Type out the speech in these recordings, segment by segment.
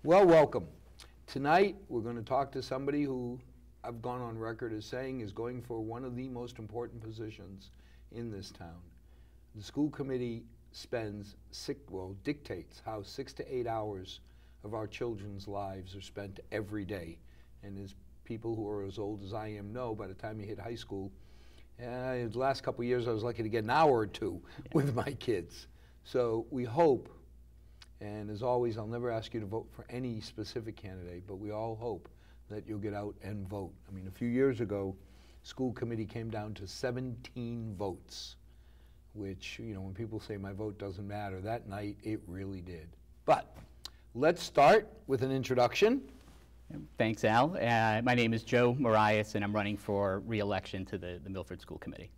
Well, welcome. Tonight, we're going to talk to somebody who I've gone on record as saying is going for one of the most important positions in this town. The school committee dictates how 6 to 8 hours of our children's lives are spent every day. And as people who are as old as I am know, by the time you hit high school, the last couple of years I was lucky to get an hour or two with my kids. So we hope, and as always, I'll never ask you to vote for any specific candidate, but we all hope that you'll get out and vote. I mean, a few years ago, school committee came down to 17 votes, which, you know, when people say my vote doesn't matter, that night it really did. But let's start with an introduction. Thanks, Al. My name is Joe Morais, and I'm running for re-election to the Milford School Committee.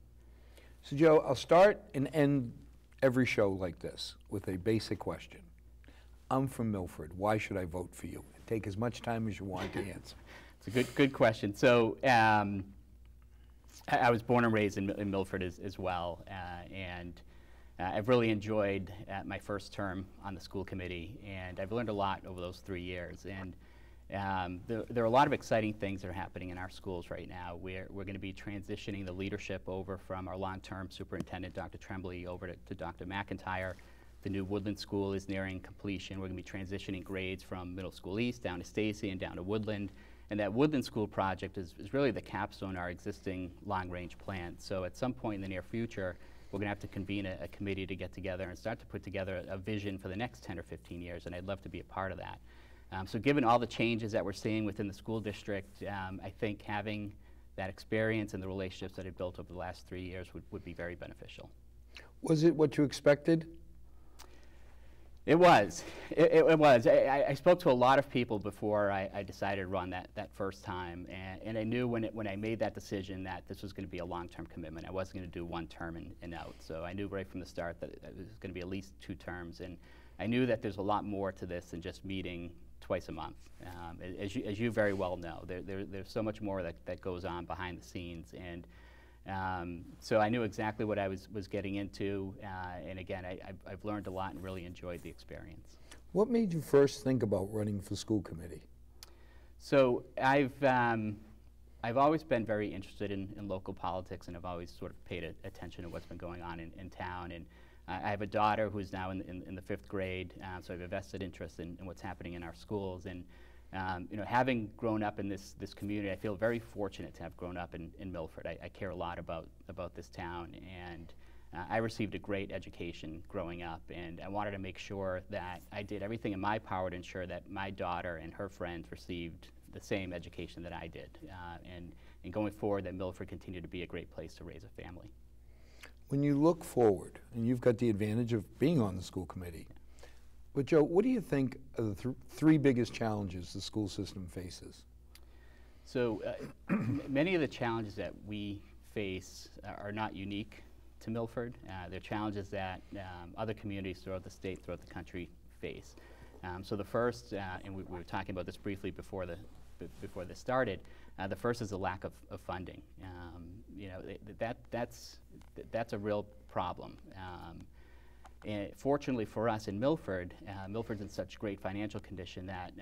So, Joe, I'll start and end every show like this with a basic question. I'm from Milford. Why should I vote for you? Take as much time as you want to answer. It's a good question. So I was born and raised in Milford as well, and I've really enjoyed my first term on the school committee, and I've learned a lot over those 3 years. And there are a lot of exciting things that are happening in our schools right now. We're going to be transitioning the leadership over from our long-term superintendent, Dr. Tremblay, over to Dr. McIntyre. The new Woodland School is nearing completion. We're going to be transitioning grades from Middle School East down to Stacy and down to Woodland. And that Woodland School project is really the capstone of our existing long-range plan. So at some point in the near future, we're going to have to convene a committee to get together and start to put together a vision for the next 10 or 15 years, and I'd love to be a part of that. So given all the changes that we're seeing within the school district, I think having that experience and the relationships that I've built over the last 3 years would be very beneficial. Was it what you expected? It was. It was. I spoke to a lot of people before I decided to run that first time, and I knew when I made that decision that this was going to be a long-term commitment. I wasn't going to do one term and out. So I knew right from the start that it was going to be at least 2 terms, and I knew that there's a lot more to this than just meeting twice a month. As you very well know, there's so much more that goes on behind the scenes, and so I knew exactly what I was getting into, and again, I've learned a lot and really enjoyed the experience. What made you first think about running for school committee? So I've always been very interested in local politics, and I've always sort of paid attention to what's been going on in town. And I have a daughter who's now in the 5th grade, so I have a vested interest in what's happening in our schools. And you know, having grown up in this community, I feel very fortunate to have grown up in Milford. I care a lot about this town, and I received a great education growing up, and I wanted to make sure that I did everything in my power to ensure that my daughter and her friends received the same education that I did, and going forward, that Milford continued to be a great place to raise a family. When you look forward, and you've got the advantage of being on the school committee, but Joe, what do you think are the 3 biggest challenges the school system faces? So many of the challenges that we face are not unique to Milford. They're challenges that other communities throughout the state, throughout the country face. So the first, and we were talking about this briefly before this started, the first is the lack of funding. You know, that's a real problem. And fortunately for us in Milford, Milford's in such great financial condition that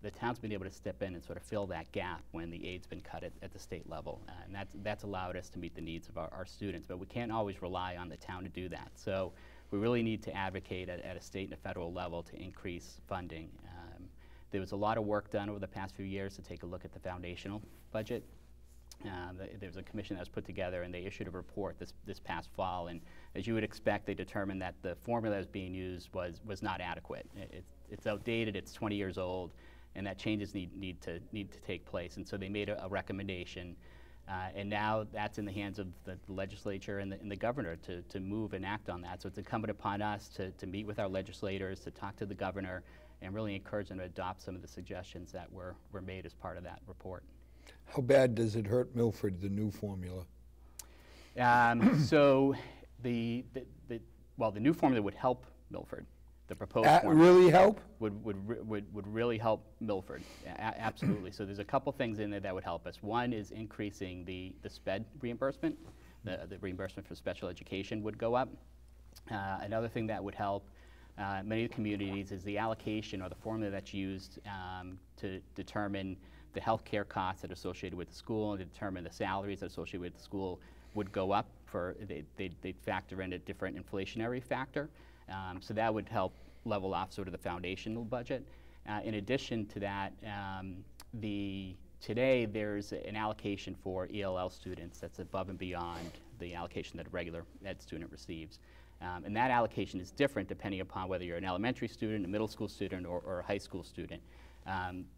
the town's been able to step in and sort of fill that gap when the aid's been cut at the state level. And that's allowed us to meet the needs of our students, but we can't always rely on the town to do that. So we really need to advocate at a state and a federal level to increase funding. There was a lot of work done over the past few years to take a look at the foundational budget. There was a commission that was put together, and they issued a report this past fall, and as you would expect, they determined that the formula that was being used was not adequate. It's outdated, it's 20 years old, and that changes need to take place. And so they made a recommendation, and now that's in the hands of the legislature and the governor to move and act on that. So it's incumbent upon us to meet with our legislators, to talk to the governor, and really encourage them to adopt some of the suggestions that were made as part of that report. How bad does it hurt Milford, the new formula? So the new formula would help Milford. The proposed formula really help? Would really help Milford. Absolutely. So there's a couple things in there that would help us. One is increasing the SPED reimbursement. The reimbursement for special education would go up. Another thing that would help many of the communities is the allocation or the formula that's used to determine the health care costs that are associated with the school and to determine the salaries that are associated with the school would go up. They'd factor in a different inflationary factor. So that would help level off sort of the foundational budget. In addition to that, today there's an allocation for ELL students that's above and beyond the allocation that a regular ed student receives. And that allocation is different depending upon whether you're an elementary student, a middle school student, or a high school student.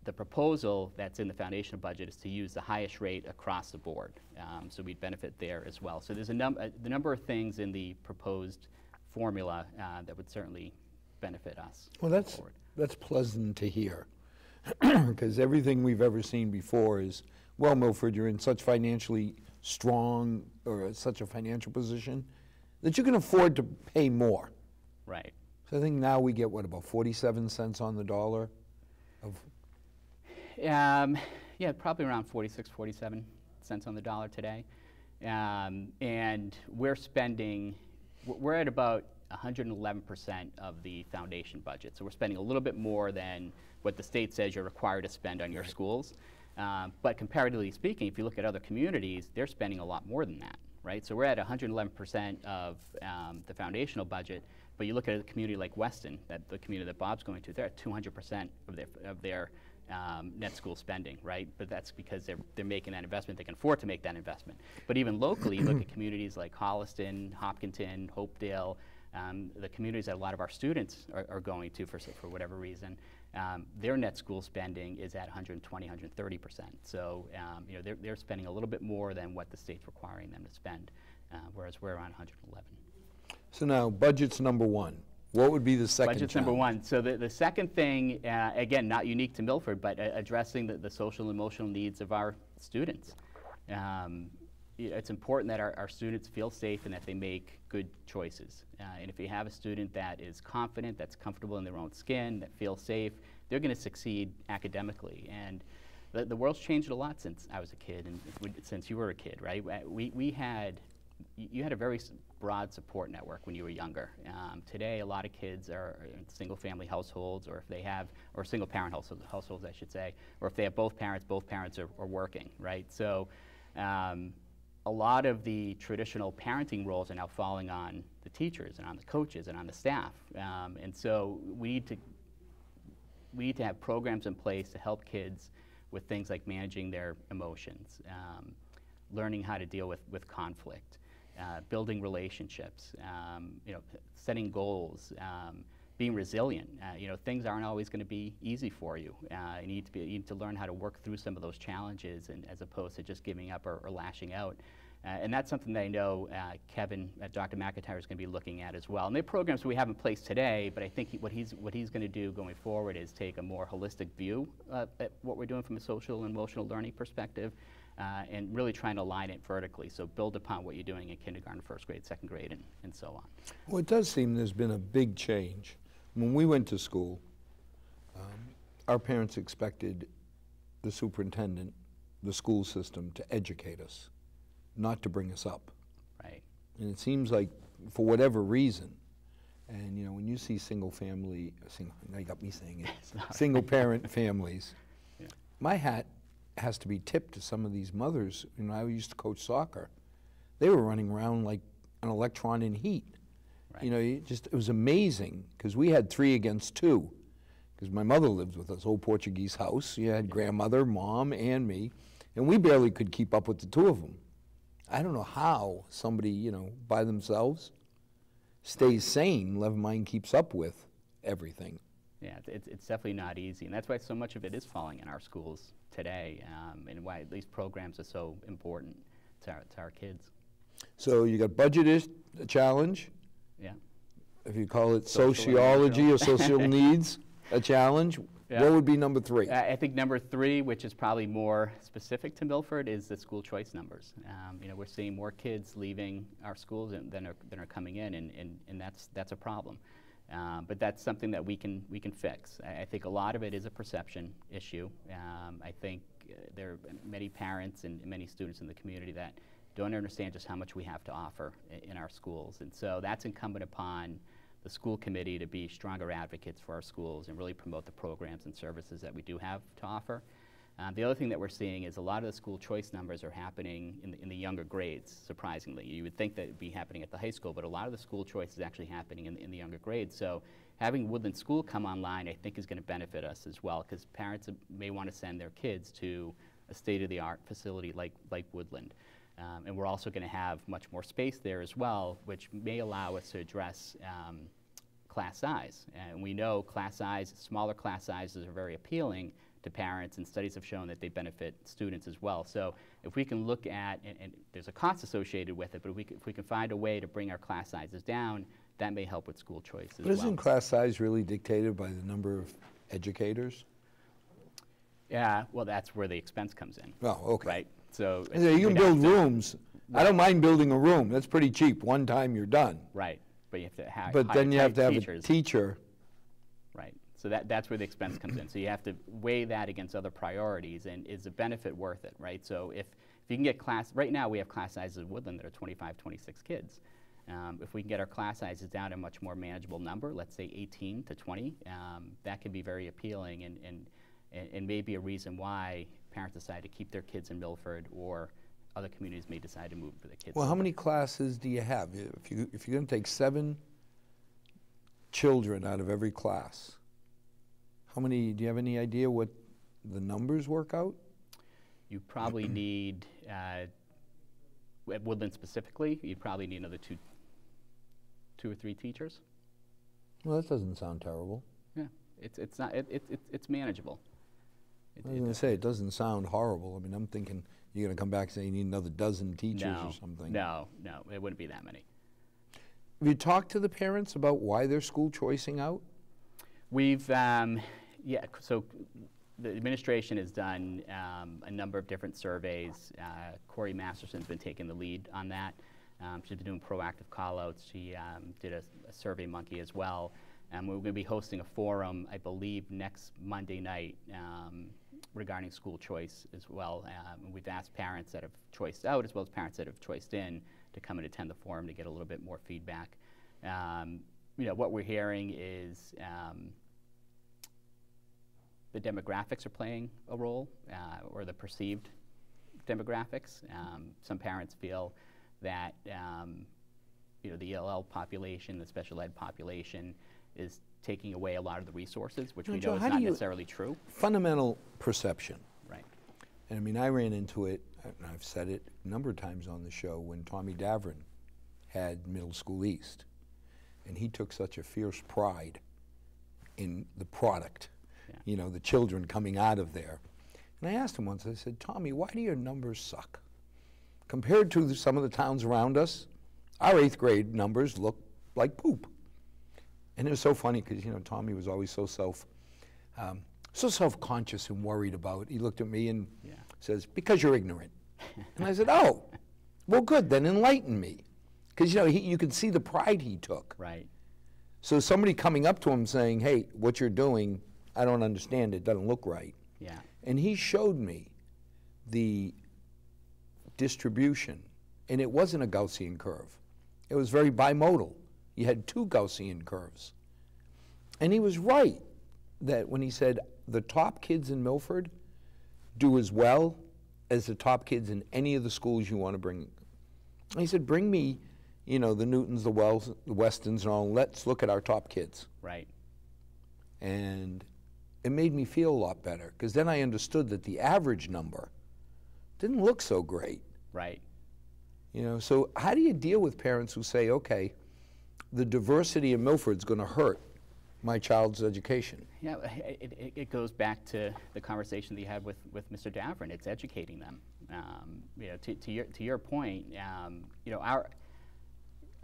The proposal that's in the foundational budget is to use the highest rate across the board. So we'd benefit there as well. So there's the number of things in the proposed formula that would certainly benefit us. Well, that's pleasant to hear, because everything we've ever seen before is, well, Milford, you're in such financially strong or such a financial position that you can afford to pay more. Right. So I think now we get, what, about 47 cents on the dollar? Yeah, probably around 46, 47 cents on the dollar today. And we're at about 111% of the foundation budget. So we're spending a little bit more than what the state says you're required to spend on your schools. But comparatively speaking, if you look at other communities, they're spending a lot more than that, right? So we're at 111% of the foundational budget, but you look at a community like Weston, the community that Bob's going to, they're at 200% of their net school spending, right? But that's because they're making that investment. They can afford to make that investment. But even locally, you look at communities like Holliston, Hopkinton, Hopedale, the communities that a lot of our students are going to for whatever reason, their net school spending is at 120, 130%. So they're spending a little bit more than what the state's requiring them to spend, whereas we're around 111. So now, budget's number one. What would be the second Budget's challenge? number one. So the second thing, again, not unique to Milford, but addressing the social and emotional needs of our students. It's important that our students feel safe and that they make good choices. And if you have a student that is confident, that's comfortable in their own skin, that feels safe, they're going to succeed academically. And the world's changed a lot since I was a kid and since you were a kid, right? You had a very broad support network when you were younger. Today, a lot of kids are in single-family households, or single-parent households, I should say, or if they have both parents are working, right? So a lot of the traditional parenting roles are now falling on the teachers and on the coaches and on the staff. And so we need to have programs in place to help kids with things like managing their emotions, learning how to deal with conflict, building relationships, setting goals, being resilient. Things aren't always going to be easy for you. You need to learn how to work through some of those challenges, and as opposed to just giving up or lashing out. And that's something that I know Kevin, Dr. McIntyre, is going to be looking at as well. And there are programs we have in place today, but I think what he's going to do going forward is take a more holistic view at what we're doing from a social and emotional learning perspective, and really trying to align it vertically. So build upon what you're doing in kindergarten, first grade, second grade, and so on. Well, it does seem there's been a big change. When we went to school, our parents expected the superintendent, the school system, to educate us, not to bring us up. Right. And it seems like, for whatever reason, and when you see now you got me saying it, single-parent families, yeah. My hat has to be tipped to some of these mothers. I used to coach soccer. They were running around like an electron in heat. Right. It was amazing, because we had 3 against 2, because my mother lived with us, old Portuguese house. You had grandmother, mom, and me, and we barely could keep up with the 2 of them. I don't know how somebody, by themselves stays sane, never mind keeps up with everything. Yeah, it's definitely not easy, and that's why so much of it is falling in our schools today, and why these programs are so important to our kids. So you got budget is a challenge. Yeah. If you call it sociology or social needs, a challenge. Yeah. What would be number 3? I think number 3, which is probably more specific to Milford, is the school choice numbers. We're seeing more kids leaving our schools than are coming in, and that's a problem. But that's something that we can fix. I think a lot of it is a perception issue. I think there are many parents and many students in the community that don't understand just how much we have to offer in our schools, and so that's incumbent upon the school committee to be stronger advocates for our schools and really promote the programs and services that we do have to offer. The other thing that we're seeing is a lot of the school choice numbers are happening in the younger grades, surprisingly. You would think that it would be happening at the high school, but a lot of the school choice is actually happening in the younger grades. So having Woodland School come online, I think, is going to benefit us as well, because parents may want to send their kids to a state-of-the-art facility like Woodland. And we're also going to have much more space there as well, which may allow us to address class size. And we know smaller class sizes are very appealing to parents, and studies have shown that they benefit students as well. So if we can look at, and there's a cost associated with it, but if we can find a way to bring our class sizes down, that may help with school choice as well. But isn't class size really dictated by the number of educators? Yeah, well, that's where the expense comes in. Oh, okay. Right? So you can build rooms. Right. I don't mind building a room. That's pretty cheap. One time you're done. Right, but you have to have But then you have to have a teacher. Right. So that's where the expense comes in. So you have to weigh that against other priorities, and is the benefit worth it, right? So if you can get right now we have class sizes at Woodland that are 25, 26 kids. If we can get our class sizes down to a much more manageable number, let's say 18 to 20, that can be very appealing and may be a reason why parents decide to keep their kids in Milford, or other communities may decide to move for their kids. Well, how many classes do you have? If you're going to take 7 children out of every class, how many, do you have any idea what the numbers work out? You probably need, at Woodland specifically, you'd probably need another two or three teachers. Well, that doesn't sound terrible. Yeah, it's manageable. I was going to say, it doesn't sound horrible. I mean, I'm thinking you're going to come back and say you need another dozen teachers or something. No, it wouldn't be that many. Have you talked to the parents about why they're school choicing out? We've, so the administration has done a number of different surveys. Corey Masterson's been taking the lead on that. She's been doing proactive call-outs. She did a Survey Monkey as well. We're going to be hosting a forum, I believe, next Monday night regarding school choice as well. We've asked parents that have choiced out, as well as parents that have choiced in, to come and attend the forum to get a little bit more feedback. What we're hearing is the demographics are playing a role, or the perceived demographics. Some parents feel that the ELL population, the special ed population, is taking away a lot of the resources, which we know is not necessarily true. Fundamental perception. Right. And I mean, I ran into it, and I've said it a number of times on the show, when Tommy Davern had Middle School East. And he took such a fierce pride in the product, the children coming out of there. And I asked him once, I said, Tommy, why do your numbers suck? Compared to some of the towns around us, our 8th grade numbers look like poop. And it was so funny because, Tommy was always so self-conscious and worried about. He looked at me and says, because you're ignorant. And I said, oh, well, good, then enlighten me. Because, you could see the pride he took. Right. So somebody coming up to him saying, hey, what you're doing, I don't understand, it doesn't look right. Yeah. And he showed me the distribution, and it wasn't a Gaussian curve. It was very bimodal. You had 2 Gaussian curves. And he was right that when he said the top kids in Milford do as well as the top kids in any of the schools you want to bring. And he said, bring me, the Newtons, the Wells, the Westons, and all, let's look at our top kids. Right. And it made me feel a lot better, because then I understood that the average number didn't look so great. Right. So how do you deal with parents who say, okay, the diversity in Milford's going to hurt my child's education? Yeah, it goes back to the conversation that you had with Mr. Davern. It's educating them. To your point,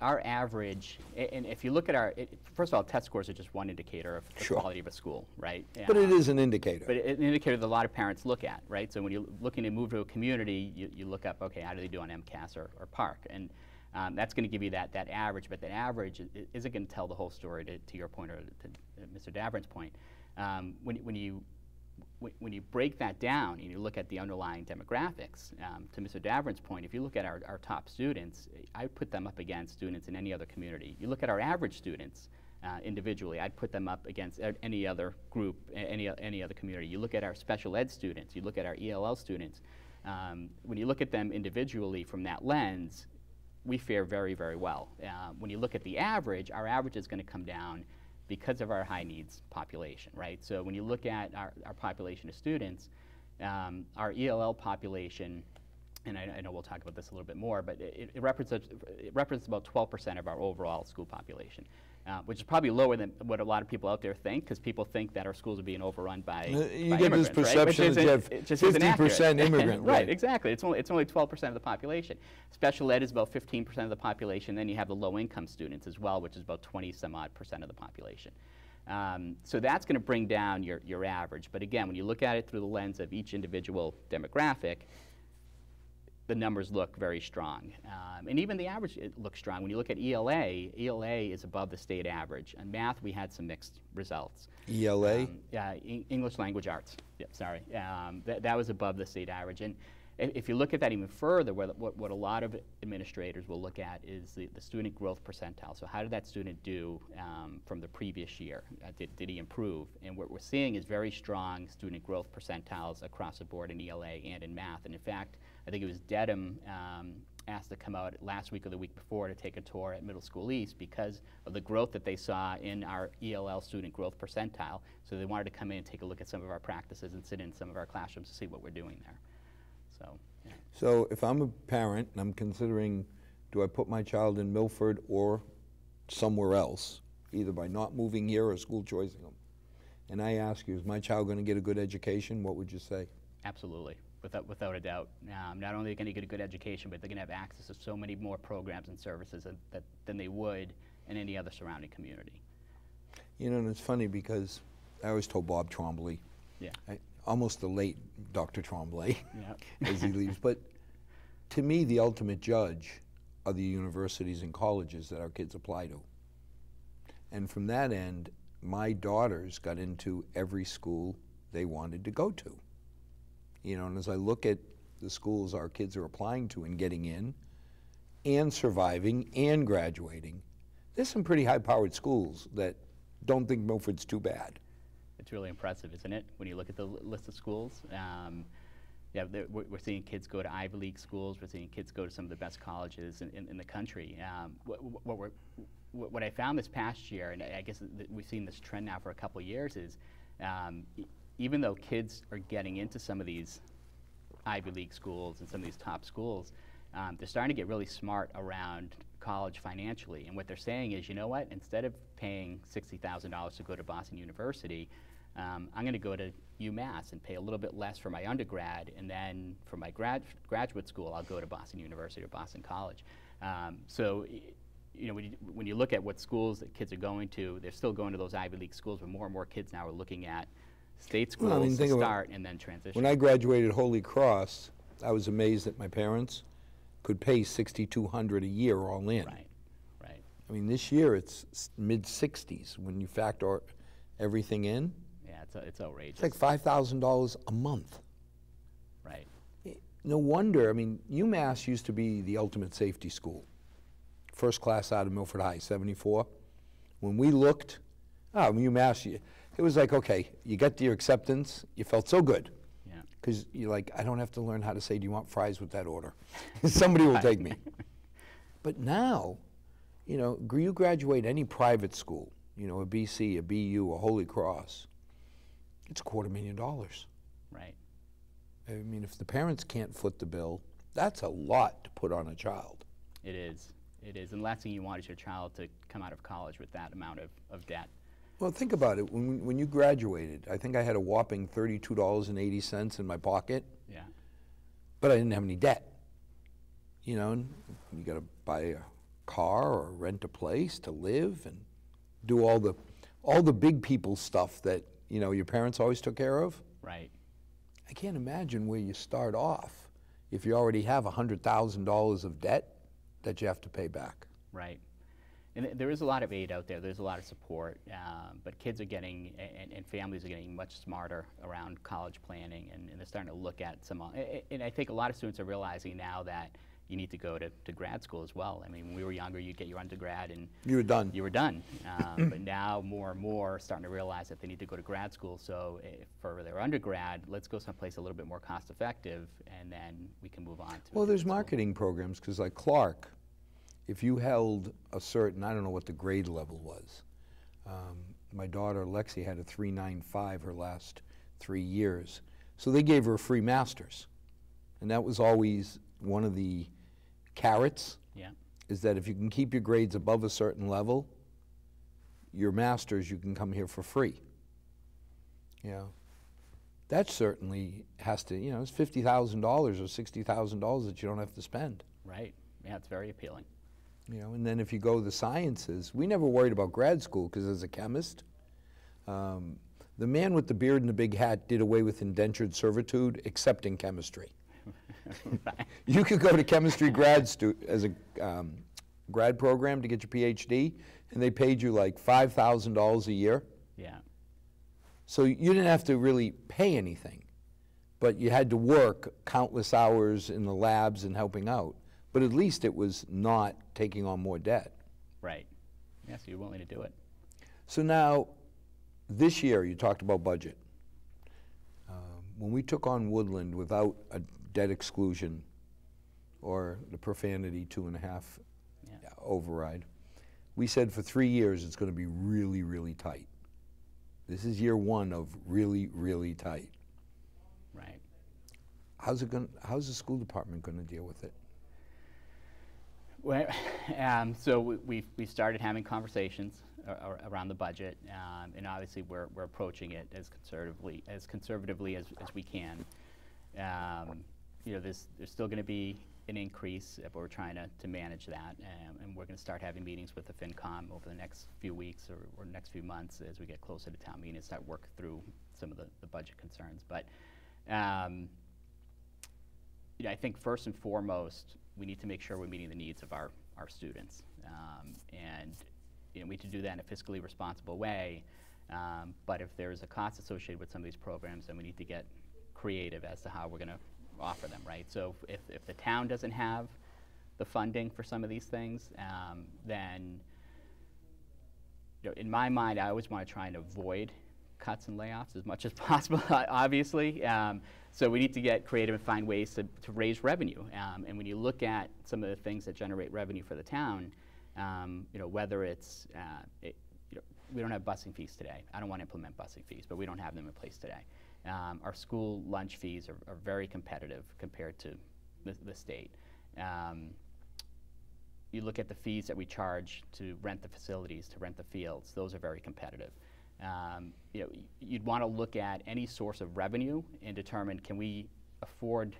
our average, and if you look at first of all, test scores are just one indicator of the quality of a school, right? But it is an indicator. But it's an indicator that a lot of parents look at, right? So when you're looking to move to a community, you look up, okay, how do they do on MCAS or PARC? And that's going to give you that average, but that average isn't going to tell the whole story, to your point, or to Mr. Davern's point. When you break that down and you look at the underlying demographics, to Mr. Davern's point, if you look at our top students, I put them up against students in any other community. You look at our average students, individually. I'd put them up against any other group, any other community. You look at our special ed students, you look at our ELL students. When you look at them individually from that lens, we fare very, very well. When you look at the average, our average is going to come down because of our high needs population, right? So when you look at our population of students, our ELL population, and I know we'll talk about this a little bit more, but it represents about 12% of our overall school population, which is probably lower than what a lot of people out there think, because people think that our schools are being overrun by you get this perception that you have 50% immigrant. Right, exactly. It's only 12% of the population. Special ed is about 15% of the population. Then you have the low-income students as well, which is about 20-some-odd% of the population. So that's going to bring down your average. But again, when you look at it through the lens of each individual demographic, the numbers look very strong. And even the average looks strong. When you look at ELA, ELA is above the state average. In math, we had some mixed results. ELA? English Language Arts. Yep, sorry. That was above the state average. And if you look at that even further, what a lot of administrators will look at is the student growth percentile. So how did that student do from the previous year? Did he improve? And what we're seeing is very strong student growth percentiles across the board in ELA and in math. And in fact, I think it was Dedham asked to come out last week or the week before to take a tour at Middle School East because of the growth that they saw in our ELL student growth percentile. So they wanted to come in and take a look at some of our practices and sit in some of our classrooms to see what we're doing there. So, yeah. So if I'm a parent and I'm considering, do I put my child in Milford or somewhere else, either by not moving here or school choicing them, and I ask you, is my child going to get a good education? What would you say? Absolutely. Without a doubt. Not only are they going to get a good education, but they're going to have access to so many more programs and services than they would in any other surrounding community. You know, and it's funny because I always told Bob Trombley, yeah, almost the late Dr. Trombley, yeah. as he leaves, but to me the ultimate judge are the universities and colleges that our kids apply to. And from that end, my daughters got into every school they wanted to go to. You know, and as I look at the schools our kids are applying to and getting in, and surviving, and graduating, there's some pretty high-powered schools that don't think Milford's too bad. It's really impressive, isn't it, when you look at the list of schools? Yeah, we're seeing kids go to Ivy League schools. We're seeing kids go to some of the best colleges in the country. What I found this past year, and I guess we've seen this trend now for a couple of years, is even though kids are getting into some of these Ivy League schools and some of these top schools, they're starting to get really smart around college financially. And what they're saying is, you know what, instead of paying $60,000 to go to Boston University, I'm going to go to UMass and pay a little bit less for my undergrad, and then for my graduate school, I'll go to Boston University or Boston College. So, you know, when you look at what schools that kids are going to, they're still going to those Ivy League schools, but more and more kids now are looking at state schools to start and then transition. When I graduated Holy Cross, I was amazed that my parents could pay $6,200 a year all in. Right, right. I mean, this year it's mid-60s when you factor everything in. Yeah, it's outrageous. It's like $5,000 a month. Right. No wonder. I mean, UMass used to be the ultimate safety school. First class out of Milford High, 74. When we looked, UMass, it was like, okay, you got your acceptance, you felt so good. Yeah. Because you're like, I don't have to learn how to say, do you want fries with that order? Somebody will take me. But now, you know, you graduate any private school, you know, a BC, a BU, a Holy Cross, it's $250,000. Right. I mean, if the parents can't foot the bill, that's a lot to put on a child. It is. It is. And the last thing you want is your child to come out of college with that amount of debt. Well, think about it. When you graduated, I think I had a whopping $32.80 in my pocket. Yeah. But I didn't have any debt. You know, and you got to buy a car or rent a place to live and do all the big people stuff that, you know, your parents always took care of. Right. I can't imagine where you start off if you already have $100,000 of debt that you have to pay back. Right. And there is a lot of aid out there. There's a lot of support, but kids are getting, and families are getting much smarter around college planning, and they're starting to look at some, and I think a lot of students are realizing now that, you need to go to grad school as well. I mean, when we were younger, you'd get your undergrad and You were done. you were done. But now more and more are starting to realize that they need to go to grad school. So for their undergrad, let's go someplace a little bit more cost effective, and then we can move on to Well, there's grad school. marketing programs, because like Clark, if you held a certain, I don't know what the grade level was. My daughter Lexi had a 3.95 her last 3 years. So they gave her a free master's. And that was always one of the carrots, Yeah. is that if you can keep your grades above a certain level, your master's, you can come here for free. You know, that certainly has to, you know, it's $50,000 or $60,000 that you don't have to spend. Right. Yeah, it's very appealing. You know, and then if you go the sciences, we never worried about grad school because as a chemist, the man with the beard and the big hat did away with indentured servitude, except in chemistry. Right. You could go to chemistry as a grad program to get your PhD, and they paid you like $5,000 a year. Yeah. So you didn't have to really pay anything, but you had to work countless hours in the labs and helping out. But at least it was not taking on more debt. Right. Yeah, so you're willing to do it. So now, this year, you talked about budget. When we took on Woodland without a debt exclusion or the profanity 2.5 Yeah. override, we said for 3 years it's going to be really, really tight. This is year one of really, really tight. Right. How's the school department going to deal with it? Well, so we started having conversations around the budget, and obviously we're approaching it as conservatively as we can. You know, there's still going to be an increase, but we're trying to manage that, and we're going to start having meetings with the FinCom over the next few weeks or next few months as we get closer to town meeting and start working through some of the budget concerns. But you know, I think first and foremost, we need to make sure we're meeting the needs of our students, and you know, we need to do that in a fiscally responsible way. But if there's a cost associated with some of these programs, then we need to get creative as to how we're going to offer them, right? So if the town doesn't have the funding for some of these things, then you know, in my mind, I always want to try and avoid cuts and layoffs as much as possible, obviously. So we need to get creative and find ways to raise revenue. And when you look at some of the things that generate revenue for the town, you know, whether it's, you know, we don't have busing fees today. I don't want to implement busing fees, but we don't have them in place today. Our school lunch fees are very competitive compared to the state. You look at the fees that we charge to rent the facilities, to rent the fields, those are very competitive. You know, you'd want to look at any source of revenue and determine, can we afford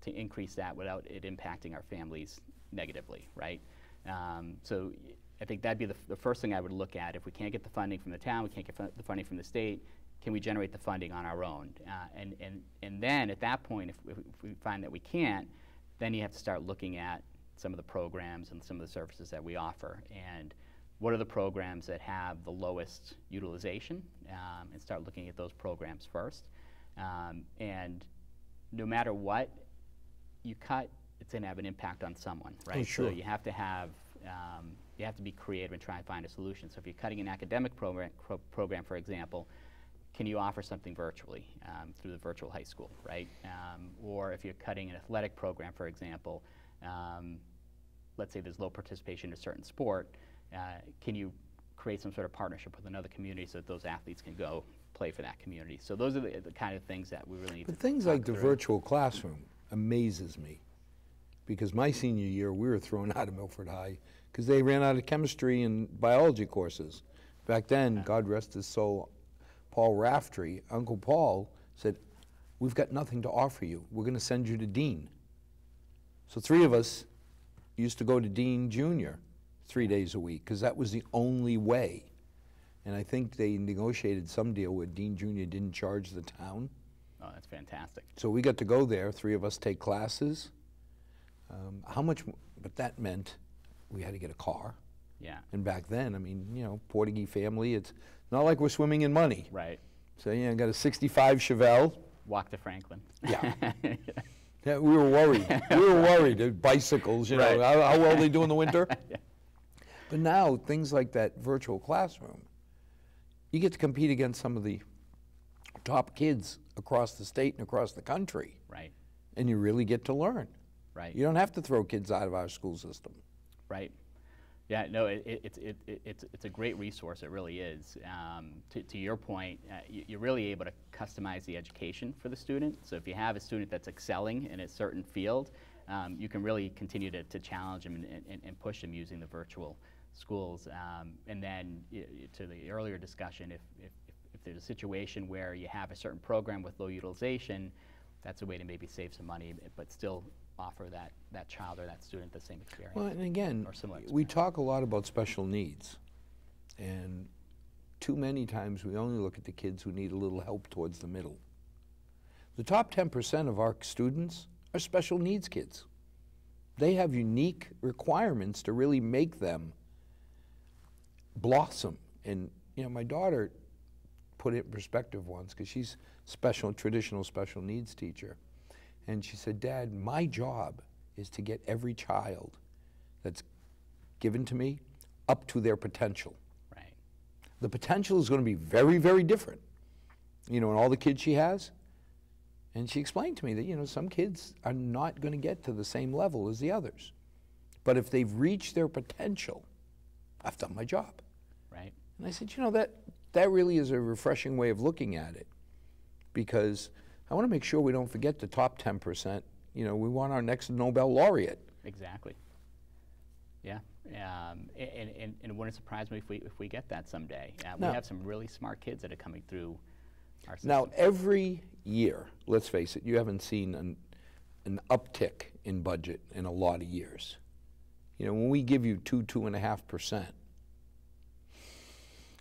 to increase that without it impacting our families negatively, right? So I think that'd be the first thing I would look at. If we can't get the funding from the town, we can't get the funding from the state, can we generate the funding on our own? And then at that point, if we find that we can't, then you have to start looking at some of the programs and some of the services that we offer. And what are the programs that have the lowest utilization, and start looking at those programs first. And no matter what you cut, it's going to have an impact on someone, right? Oh, sure. So you have to be creative and try and find a solution. So if you're cutting an academic program, for example, can you offer something virtually through the virtual high school, right? Or if you're cutting an athletic program, for example, let's say there's low participation in a certain sport, can you create some sort of partnership with another community so that those athletes can go play for that community? So those are the kind of things that we really need to But things like the through. virtual classroom amazes me, because my senior year we were thrown out of Milford High because they ran out of chemistry and biology courses. Back then, God rest his soul, Paul Raftery, Uncle Paul said, "We've got nothing to offer you. We're going to send you to Dean." So 3 of us used to go to Dean Jr. 3 days a week because that was the only way. And I think they negotiated some deal where Dean Jr. didn't charge the town. Oh, that's fantastic. So we got to go there, 3 of us take classes. How much, but that meant we had to get a car. Yeah. And back then, I mean, you know, Portuguese family, it's not like we're swimming in money. Right. So, yeah, I got a 65 Chevelle. Walk to Franklin. Yeah. Yeah, we were worried. We were worried. Bicycles, you know, Right. how well they do in the winter. Yeah. But now, things like that virtual classroom, you get to compete against some of the top kids across the state and across the country. Right. And you really get to learn. Right. You don't have to throw kids out of our school system. Right. Yeah, no, it's a great resource, it really is. To your point, you're really able to customize the education for the student. So if you have a student that's excelling in a certain field, you can really continue to challenge them and push them using the virtual schools. And then to the earlier discussion, if there's a situation where you have a certain program with low utilization, that's a way to maybe save some money, but still offer that child or that student the same experience. Well, and again, or similar we experience. talk a lot about special needs, and too many times we only look at the kids who need a little help towards the middle. The top 10% of our students are special needs kids. They have unique requirements to really make them blossom. And you know, my daughter put it in perspective once, because she's traditional special needs teacher. And she said, Dad, my job is to get every child that's given to me up to their potential. Right. The potential is going to be very, very different, you know, in all the kids she has. And she explained to me that, you know, some kids are not going to get to the same level as the others. But if they've reached their potential, I've done my job. Right. And I said, you know, that really is a refreshing way of looking at it, because I want to make sure we don't forget the top 10%. You know, we want our next Nobel laureate. Exactly. Yeah. And it wouldn't surprise me if we get that someday. We have some really smart kids that are coming through our system. Now, every year, let's face it, you haven't seen an uptick in budget in a lot of years. You know, when we give you 2.5%,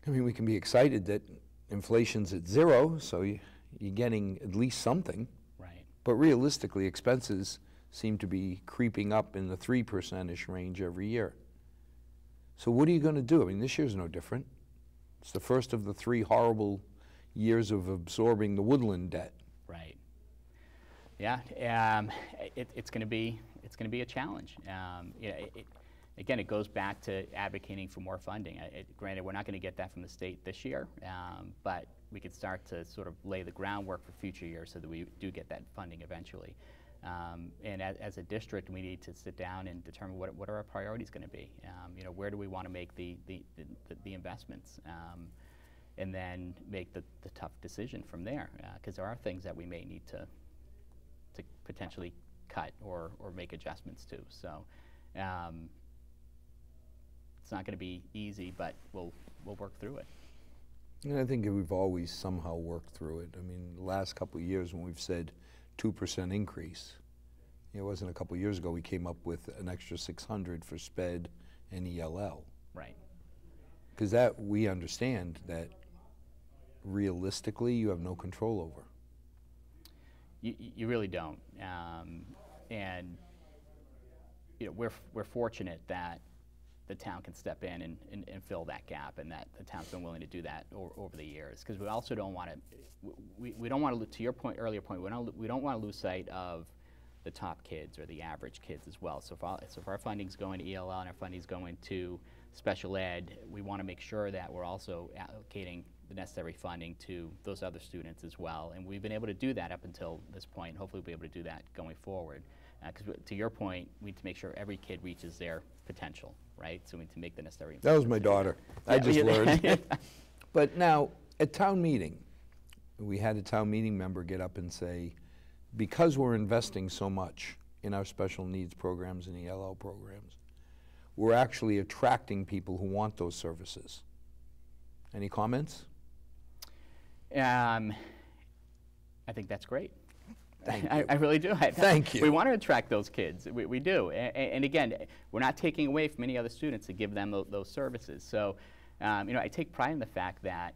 I mean, we can be excited that inflation's at 0, so you're getting at least something. Right. But realistically, expenses seem to be creeping up in the 3%-ish range every year. So what are you going to do? I mean, this year's no different. It's the first of the 3 horrible years of absorbing the Woodland debt. Right. Yeah. It's going to be a challenge. Again, it goes back to advocating for more funding. Granted, we're not going to get that from the state this year, but we could start to sort of lay the groundwork for future years so that we do get that funding eventually. And as a district, we need to sit down and determine what are our priorities going to be. You know, where do we want to make the investments, and then make the tough decision from there. Because there are things that we may need to potentially cut or make adjustments to. So. It's not going to be easy, but we'll work through it. And I think we've always somehow worked through it. I mean, the last couple of years when we've said 2% increase, it wasn't a couple of years ago we came up with an extra 600 for SPED and ELL. Right. Because that, we understand that realistically you have no control over. You really don't. And you know, we're fortunate that the town can step in and fill that gap, and that the town's been willing to do that over the years. Because we also don't want to, we don't want to, to your point, earlier point, we don't want to lose sight of the top kids or the average kids as well. So if our funding's going to ELL and our funding's going to special ed, we want to make sure that we're also allocating the necessary funding to those other students as well. And we've been able to do that up until this point. Hopefully we'll be able to do that going forward. Because to your point, we need to make sure every kid reaches their potential, right? So we need to make the necessary. That was my daughter. I just learned. But now, at town meeting, we had a town meeting member get up and say, because we're investing so much in our special needs programs and ELL programs, we're actually attracting people who want those services. Any comments? I think that's great. Thank you. I really do. Thank you. We want to attract those kids. We do. And again, we're not taking away from any other students to give them those services. So, you know, I take pride in the fact that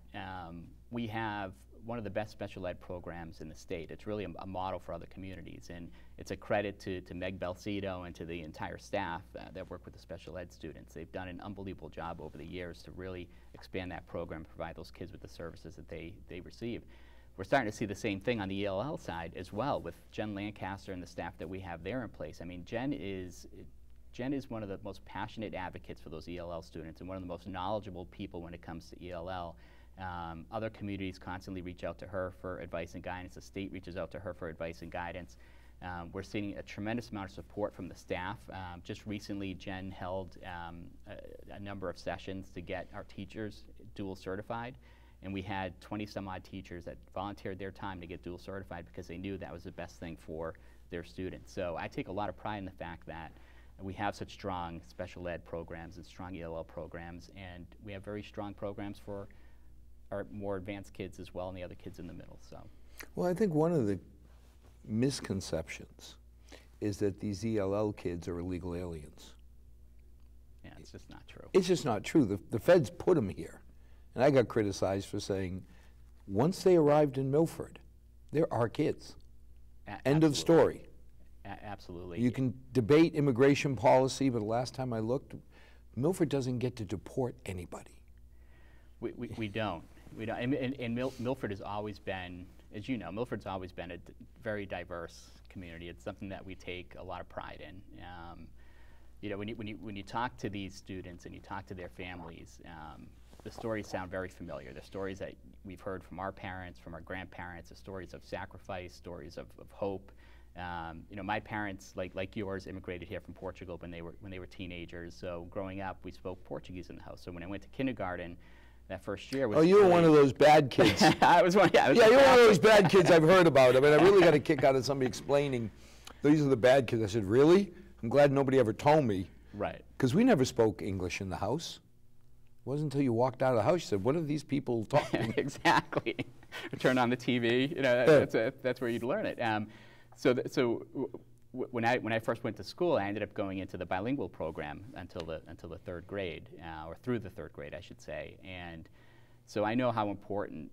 we have one of the best special ed programs in the state. It's really a model for other communities. And it's a credit to Meg Belcito and to the entire staff that work with the special ed students. They've done an unbelievable job over the years to really expand that program, provide those kids with the services that they receive. we're starting to see the same thing on the ELL side as well with Jen Lancaster and the staff that we have there in place. I mean, Jen is one of the most passionate advocates for those ELL students and one of the most knowledgeable people when it comes to ELL. Other communities constantly reach out to her for advice and guidance. The state reaches out to her for advice and guidance. We're seeing a tremendous amount of support from the staff. Just recently, Jen held a number of sessions to get our teachers dual certified. And we had 20 some odd teachers that volunteered their time to get dual certified because they knew that was the best thing for their students. So I take a lot of pride in the fact that we have such strong special ed programs and strong ELL programs, and we have very strong programs for our more advanced kids as well and the other kids in the middle. So, well, I think one of the misconceptions is that these ELL kids are illegal aliens. Yeah, it's just not true. It's just not true. The feds put them here. And I got criticized for saying, once they arrived in Milford, they're our kids. End of story. Absolutely. You can debate immigration policy, but the last time I looked, Milford doesn't get to deport anybody. We don't. We don't. And Milford has always been, as you know, Milford's always been a very diverse community. It's something that we take a lot of pride in. You know, when you talk to these students and you talk to their families, the stories sound very familiar. The stories that we've heard from our parents, from our grandparents, the stories of sacrifice, stories of hope. You know, my parents, like yours, immigrated here from Portugal when they were teenagers. So growing up, we spoke Portuguese in the house. So when I went to kindergarten, that first year was. Oh, you were one of those bad kids. I was one. Yeah, you're one of those bad kids I've heard about. I mean, I really got a kick out of somebody explaining, these are the bad kids. I said, really? I'm glad nobody ever told me. Right. Because we never spoke English in the house. It wasn't until you walked out of the house you said, what are these people talking? Exactly. Turn on the TV. You know, that's where you'd learn it. When I first went to school, I ended up going into the bilingual program until the third grade, or through the third grade, I should say. And so I know how important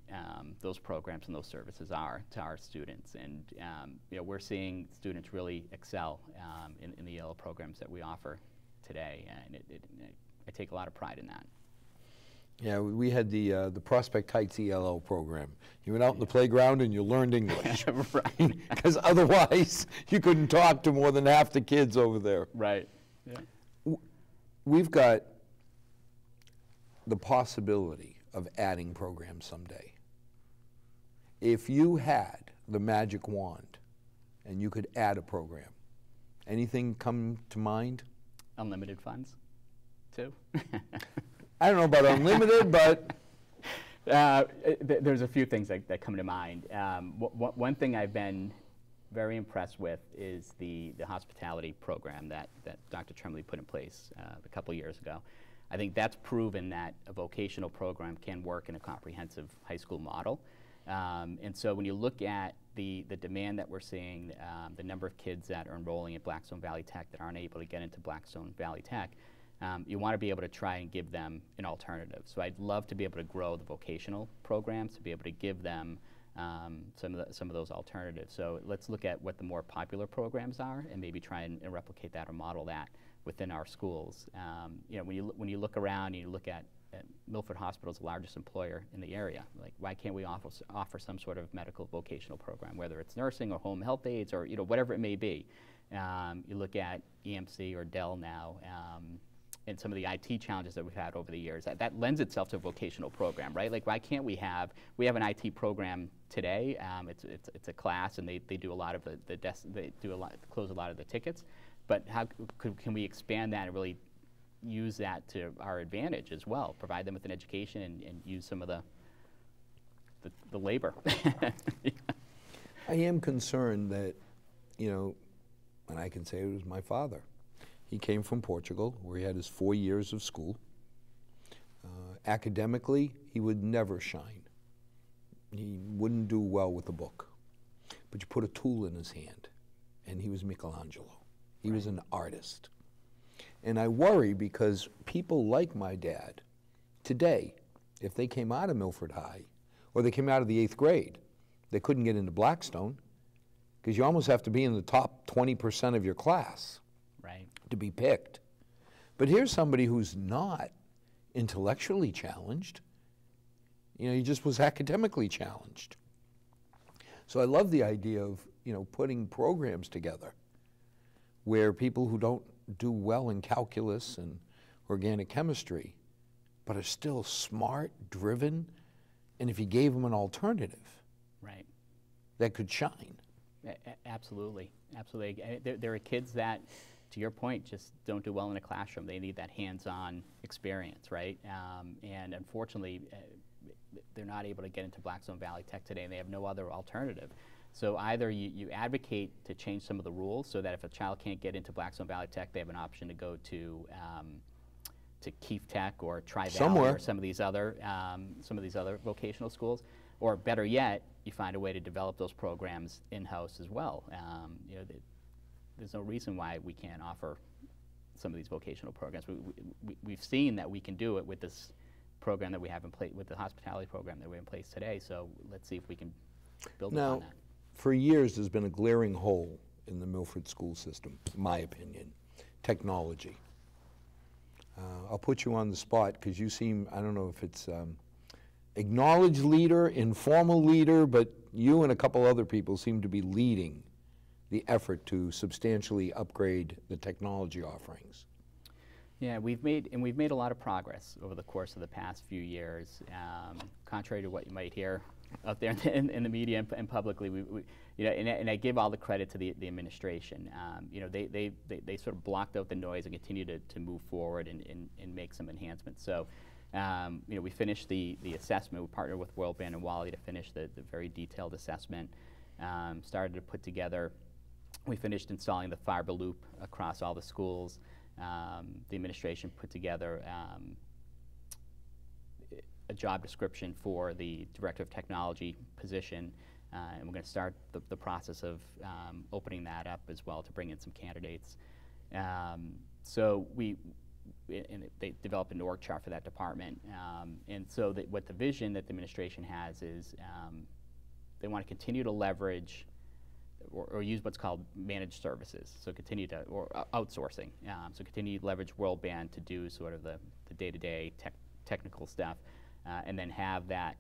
those programs and those services are to our students. And you know, we're seeing students really excel in the ELL programs that we offer today, and I take a lot of pride in that. Yeah, we had the Prospect Heights ELL program. You went out in the playground and you learned English. Right. Because otherwise you couldn't talk to more than half the kids over there. Right. Yeah. We've got the possibility of adding programs someday. If you had the magic wand and you could add a program, anything come to mind? Unlimited funds, too. I don't know about unlimited, but... There's a few things that come to mind. One thing I've been very impressed with is the hospitality program that Dr. Tremblay put in place a couple years ago. I think that's proven that a vocational program can work in a comprehensive high school model. And so when you look at the demand that we're seeing, the number of kids that are enrolling at Blackstone Valley Tech that aren't able to get into Blackstone Valley Tech, you want to be able to try and give them an alternative. So I'd love to be able to grow the vocational programs, to be able to give them some of those alternatives. So let's look at what the more popular programs are and maybe try and replicate that or model that within our schools. You know, when you look around and you look at Milford Hospital's the largest employer in the area. Like, why can't we offer some sort of medical vocational program, whether it's nursing or home health aides or, you know, whatever it may be. You look at EMC or Dell now, and some of the IT challenges that we've had over the years, that lends itself to a vocational program, right? Like, why can't we have an IT program today? It's a class, and they do a lot of close a lot of the tickets. But how can we expand that and really use that to our advantage as well? Provide them with an education and use some of the labor. I am concerned that, you know, and I can say it was my father. He came from Portugal, where he had his 4 years of school. Academically, he would never shine. He wouldn't do well with a book. But you put a tool in his hand, and he was Michelangelo. He was an artist. And I worry because people like my dad, today, if they came out of Milford High, or they came out of the 8th grade, they couldn't get into Blackstone, because you almost have to be in the top 20% of your class. Right. To be picked. But here's somebody who's not intellectually challenged. You know, he just was academically challenged. So I love the idea of, putting programs together where people who don't do well in calculus and organic chemistry, but are still smart, driven, and if you gave them an alternative, right, that could shine. Absolutely, absolutely. There are kids that, to your point, just don't do well in a classroom. They need that hands-on experience, right? And unfortunately, they're not able to get into Blackstone Valley Tech today, and they have no other alternative. So either you advocate to change some of the rules so that if a child can't get into Blackstone Valley Tech, they have an option to go to Keefe Tech or Tri-Valley or some of these other vocational schools, or better yet, you find a way to develop those programs in-house as well. There's no reason why we can't offer some of these vocational programs. We've seen that we can do it with this program that we have in place, with the hospitality program that we have in place today. So let's see if we can build upon that. For years, there's been a glaring hole in the Milford school system, in my opinion: technology. I'll put you on the spot because you seem, I don't know if it's acknowledged leader, informal leader, but you and a couple other people seem to be leading the effort to substantially upgrade the technology offerings. Yeah, we've made a lot of progress over the course of the past few years. Contrary to what you might hear out there in the media and publicly, and I give all the credit to the administration. They sort of blocked out the noise and continue to move forward and make some enhancements. So, we finished the assessment. We partnered with World Band and Wally to finish the very detailed assessment. Started to put together. We finished installing the fiber loop across all the schools. The administration put together a job description for the Director of Technology position, and we're going to start the process of opening that up as well to bring in some candidates. So they developed an org chart for that department, and so what the vision that the administration has is they want to continue to leverage or use what's called managed services, so continue to, or outsourcing. So continue to leverage World Band to do sort of the day-to-day technical stuff, and then have that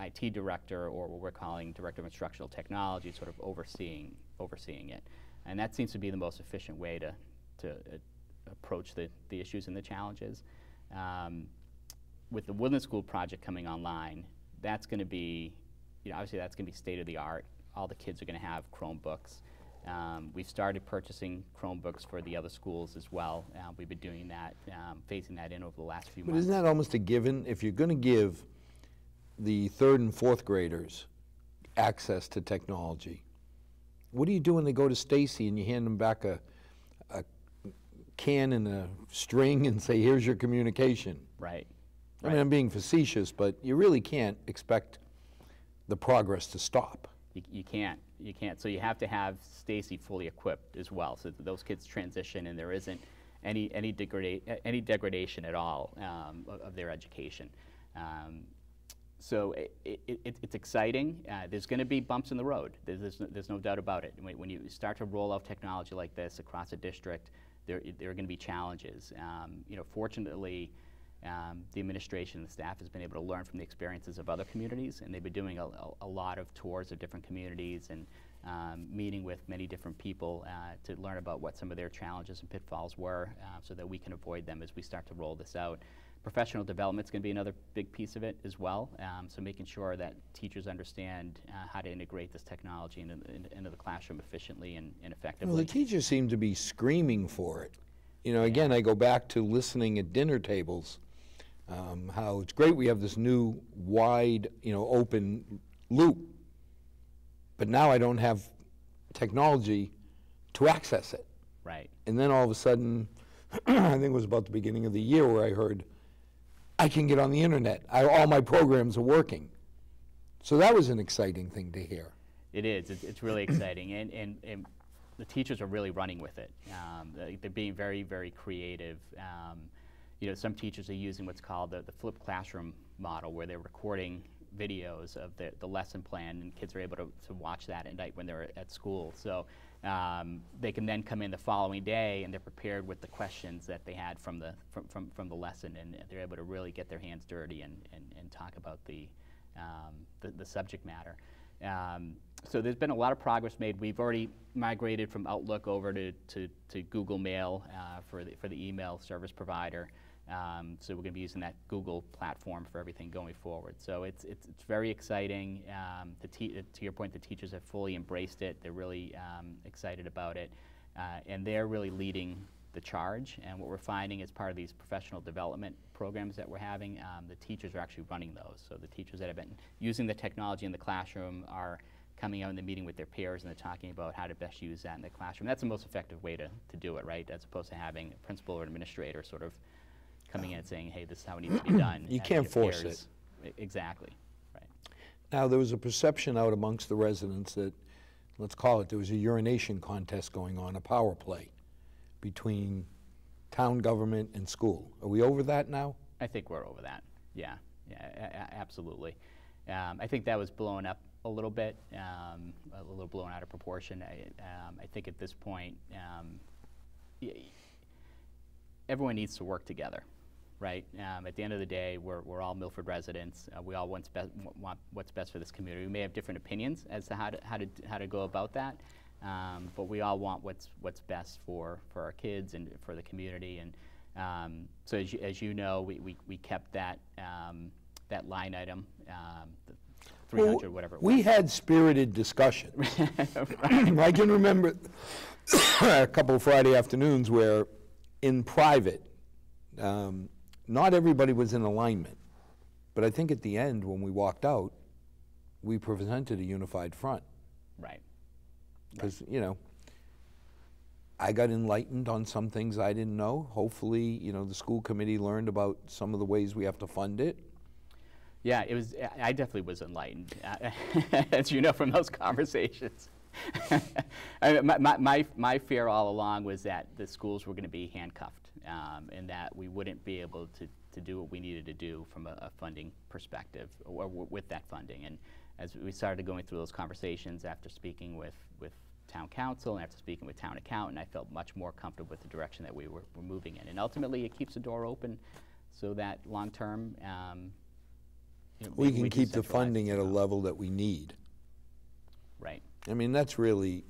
IT director, or what we're calling Director of Instructional Technology, sort of overseeing it. And that seems to be the most efficient way to approach the issues and the challenges. With the Woodland School project coming online, that's going to be, obviously that's going to be state-of-the-art. All the kids are going to have Chromebooks. We've started purchasing Chromebooks for the other schools as well. We've been doing that, phasing that in over the last few months. But isn't that almost a given? If you're going to give the 3rd and 4th graders access to technology, what do you do when they go to Stacy and you hand them back a can and a string and say, here's your communication? Right. I mean, I'm being facetious, but you really can't expect the progress to stop. You can't. So you have to have Stacy fully equipped as well, so that those kids transition and there isn't any degradation at all of their education. So it's exciting. There's going to be bumps in the road. There's no doubt about it. When you start to roll out technology like this across a district, there are going to be challenges. Fortunately, the administration and the staff has been able to learn from the experiences of other communities, and they've been doing a lot of tours of different communities and meeting with many different people to learn about what some of their challenges and pitfalls were, so that we can avoid them as we start to roll this out. Professional development is going to be another big piece of it as well, so making sure that teachers understand how to integrate this technology into the classroom efficiently and effectively. Well, the teachers seem to be screaming for it. Again, I go back to listening at dinner tables, how it's great we have this new wide, open loop, but now I don't have technology to access it. Right. And then all of a sudden, I think it was about the beginning of the year where I heard, I can get on the internet. All my programs are working. So that was an exciting thing to hear. It is. It's really exciting. And the teachers are really running with it. They're being very, very creative. Some teachers are using what's called the flipped classroom model, where they're recording videos of the lesson plan, and kids are able to watch that at night when they're at school. So they can then come in the following day and they're prepared with the questions that they had from the lesson, and they're able to really get their hands dirty and talk about the subject matter. So there's been a lot of progress made. We've already migrated from Outlook over to Google Mail for the email service provider. So we're going to be using that Google platform for everything going forward. So it's very exciting. To your point, the teachers have fully embraced it. They're really excited about it, and they're really leading the charge. And what we're finding as part of these professional development programs that we're having, the teachers are actually running those. So the teachers that have been using the technology in the classroom are coming out in the meeting with their peers, and they're talking about how to best use that in the classroom. That's the most effective way to do it, right? As opposed to having a principal or administrator sort of coming in and saying, hey, this is how it needs to be done. You can't force it. Exactly, right. Now, there was a perception out amongst the residents that, let's call it, there was a urination contest going on, a power play between town government and school. Are we over that now? I think we're over that, yeah, absolutely. I think that was blown up a little bit, a little blown out of proportion. I think at this point, everyone needs to work together, right? At the end of the day, we're all Milford residents. We all want what's best for this community. We may have different opinions as to how to go about that, but we all want what's best for our kids and for the community. And so as you know, we kept that that line item, the 300, whatever it was. We had spirited discussion. I can remember a couple of Friday afternoons where, in private, not everybody was in alignment. But I think at the end, when we walked out, we presented a unified front. Right. Because, you know, I got enlightened on some things I didn't know. Hopefully, you know, the school committee learned about some of the ways we have to fund it. Yeah, it was. I definitely was enlightened, as you know from those conversations. My fear all along was that the schools were going to be handcuffed, and that we wouldn't be able to do what we needed to do from a funding perspective, or with that funding. And as we started going through those conversations, after speaking with town council and after speaking with town accountant, I felt much more comfortable with the direction that we were moving in. And ultimately, it keeps the door open so that long term, we can keep the funding at a level that we need. Right. I mean, that's really,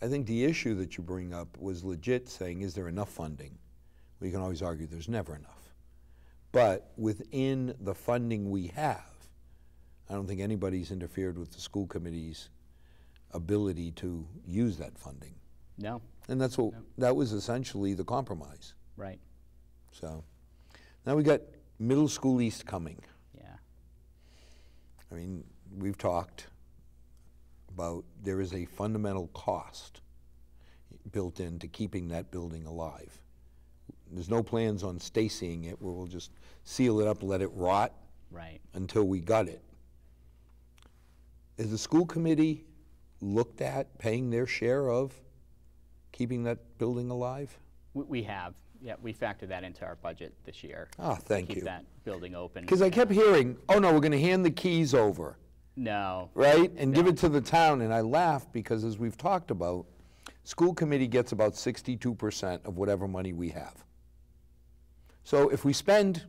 I think the issue that you bring up was legit saying, is there enough funding? We can always argue there's never enough. But within the funding we have, I don't think anybody's interfered with the school committee's ability to use that funding. No. And that's what, that was essentially the compromise. Right. So, now we got middle school east coming. Yeah. I mean, we've talked about there is a fundamental cost built into keeping that building alive. There's no plans on staceying it where we'll just seal it up and let it rot until we gut it. Has the school committee looked at paying their share of keeping that building alive? We have. Yeah, we factored that into our budget this year. Ah, thank you. Keep that building open. Because I kept hearing, oh no, we're going to hand the keys over. No. Right? And give it to the town. And I laugh because, as we've talked about, school committee gets about 62% of whatever money we have. So if we spend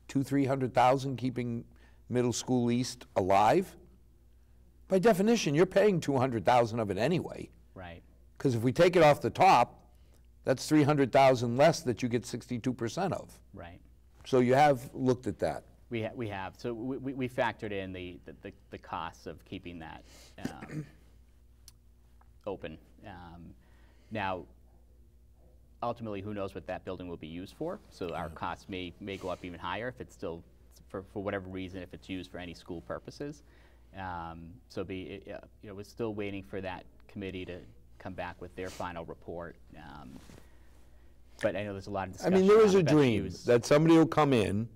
$200,000-300,000 keeping middle school east alive, by definition, you're paying $200,000 of it anyway. Right. Because if we take it off the top, that's $300,000 less that you get 62% of. Right. So you have looked at that. We have. So we factored in the costs of keeping that open. Now, ultimately, who knows what that building will be used for? So our costs may go up even higher if it's still, for whatever reason, if it's used for any school purposes. So we're still waiting for that committee to come back with their final report. But I know there's a lot of discussion. I mean, there is a dream that somebody will come in,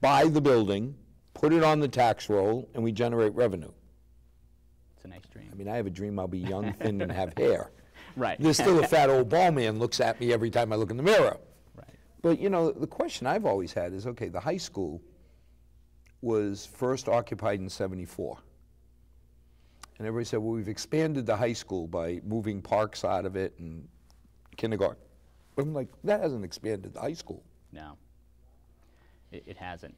buy the building, put it on the tax roll, and we generate revenue. It's a nice dream. I mean, I have a dream I'll be young, thin, and have hair. Right. There's still a fat old ball man looks at me every time I look in the mirror. Right. But, you know, the question I've always had is, okay, the high school was first occupied in '74. And everybody said, well, we've expanded the high school by moving parks out of it and kindergarten. But I'm like, that hasn't expanded the high school. No, it hasn't.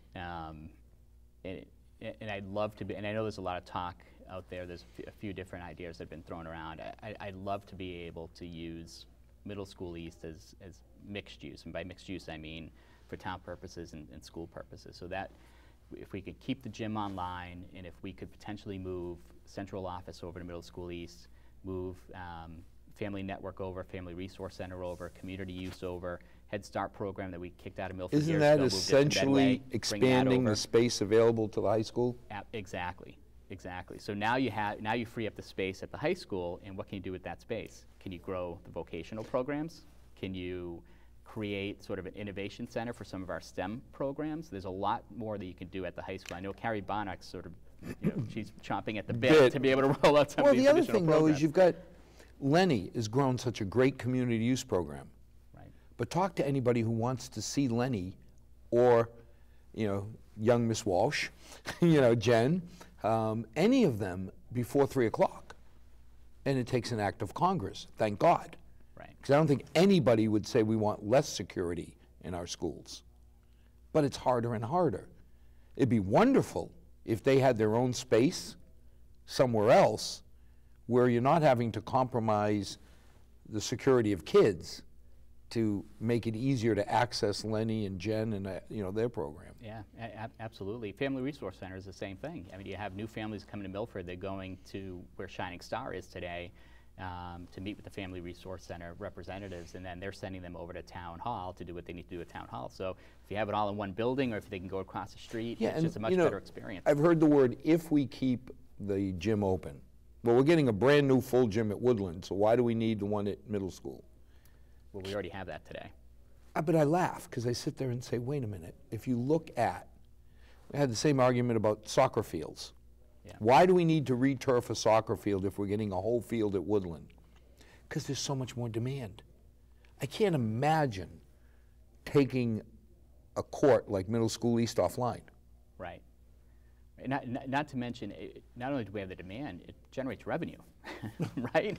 and I'd love to be, and I know there's a lot of talk out there, there's a few different ideas that have been thrown around. I'd love to be able to use Middle School East as mixed use, and by mixed use I mean for town purposes and school purposes, so that if we could keep the gym online, and if we could potentially move central office over to Middle School East, move Family Network over, Family Resource Center over, community use over, Head Start program that we kicked out of Milford Isn't years that ago, essentially expanding the space available to the high school? Exactly, exactly. So now you free up the space at the high school, and what can you do with that space? Can you grow the vocational programs? Can you create sort of an innovation center for some of our STEM programs? There's a lot more that you can do at the high school. I know Carrie Bonnock's sort of, she's chomping at the bit to be able to roll out some of these additional programs. Well, the other thing, though, is you've got Lenny has grown such a great community use program. Right. But talk to anybody who wants to see Lenny or, young Miss Walsh, Jen, any of them before 3 o'clock. And it takes an act of Congress, thank God. Because I don't think anybody would say we want less security in our schools. But it's harder and harder. It'd be wonderful if they had their own space somewhere else where you're not having to compromise the security of kids to make it easier to access Lenny and Jen and their program. Yeah, absolutely. Family Resource Center is the same thing. I mean, you have new families coming to Milford. They're going to where Shining Star is today to meet with the Family Resource Center representatives, and then they're sending them over to Town Hall to do what they need to do at Town Hall. So if you have it all in one building, or if they can go across the street, it's just a much better experience. I've heard the word, if we keep the gym open. Well, we're getting a brand new full gym at Woodland, so why do we need the one at middle school? Well, we already have that today. But I laugh, because I sit there and say, wait a minute, if you look at, we had the same argument about soccer fields. Yeah. Why do we need to re-turf a soccer field if we're getting a whole field at Woodland? Because there's so much more demand. I can't imagine taking a court like Middle School East offline. Right. Not to mention, not only do we have the demand, it generates revenue, right?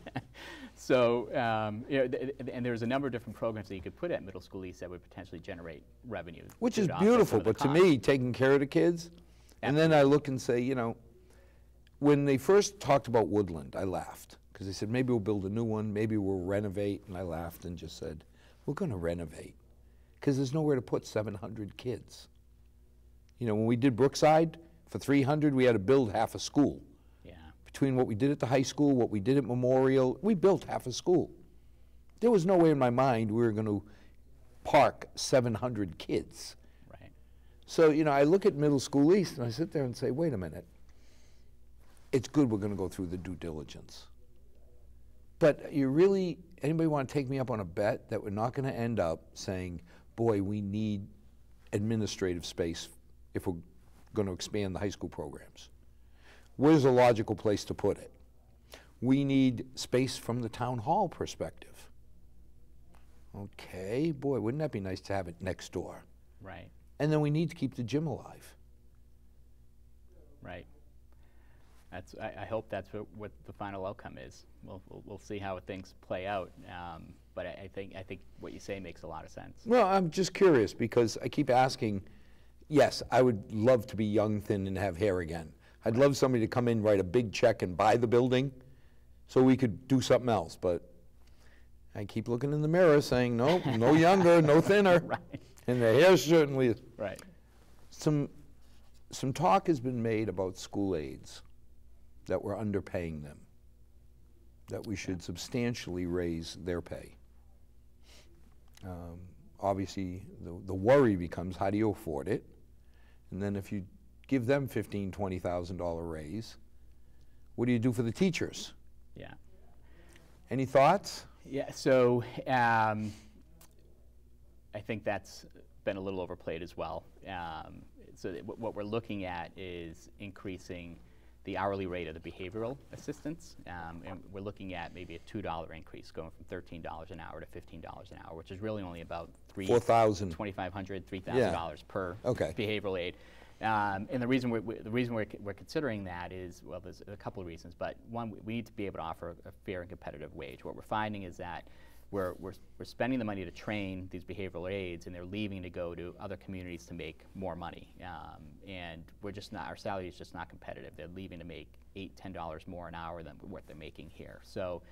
So, and there's a number of different programs that you could put at Middle School East that would potentially generate revenue. Which is beautiful, but to me, taking care of the kids, and then I look and say, when they first talked about Woodland, I laughed, because they said, maybe we'll build a new one, maybe we'll renovate, and I laughed and just said, we're going to renovate, because there's nowhere to put 700 kids. When we did Brookside, for 300, we had to build half a school. Yeah. Between what we did at the high school, what we did at Memorial, we built half a school. There was no way in my mind we were going to park 700 kids. Right. So, I look at Middle School East and I sit there and say, wait a minute. It's good we're going to go through the due diligence. But anybody want to take me up on a bet that we're not going to end up saying, boy, we need administrative space if we're going to expand the high school programs? Where's a logical place to put it? We need space from the town hall perspective. Okay, boy, wouldn't that be nice to have it next door? Right. And then we need to keep the gym alive. Right. I hope that's what the final outcome is. We'll see how things play out. But I think what you say makes a lot of sense. Well, I'm just curious, because I keep asking. Yes, I would love to be young, thin, and have hair again. I'd love somebody to come in, write a big check, and buy the building so we could do something else. But I keep looking in the mirror saying, no, no younger, no thinner. Right. And the hair certainly is. Right. Some talk has been made about school aides, that we're underpaying them, that we should substantially raise their pay. Obviously, the worry becomes, how do you afford it? And then if you give them $15,000, $20,000 raise, what do you do for the teachers? Yeah. Any thoughts? Yeah, so I think that's been a little overplayed as well. So what we're looking at is increasing the hourly rate of the behavioral assistants, and we're looking at maybe a $2 increase, going from $13 an hour to $15 an hour, which is really only about $2,500, $3,000 per behavioral aid. And the reason we're considering that is, well, there's a couple of reasons, but one, we need to be able to offer a fair and competitive wage. What we're finding is that we're spending the money to train these behavioral aides, and they're leaving to go to other communities to make more money. And we're just not, our salary is just not competitive. They're leaving to make $8, $10 more an hour than what they're making here. So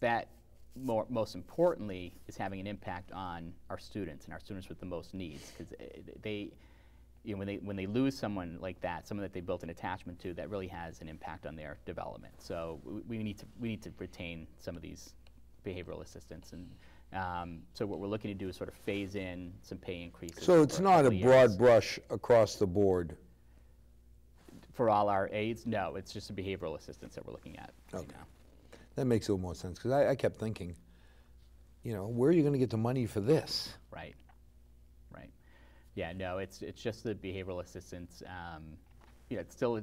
that most importantly is having an impact on our students and our students with the most needs, because they, you know, when they lose someone like that, someone that they built an attachment to, that really has an impact on their development. So we need to retain some of these behavioral assistants, and so what we're looking to do is sort of phase in some pay increases. So it's not a broad brush across the board. For all our aides, no, it's just the behavioral assistants that we're looking at right now. That makes a little more sense, because I kept thinking, you know, where are you going to get the money for this? Right. Right. Yeah. No, it's just the behavioral assistants. You know, it's still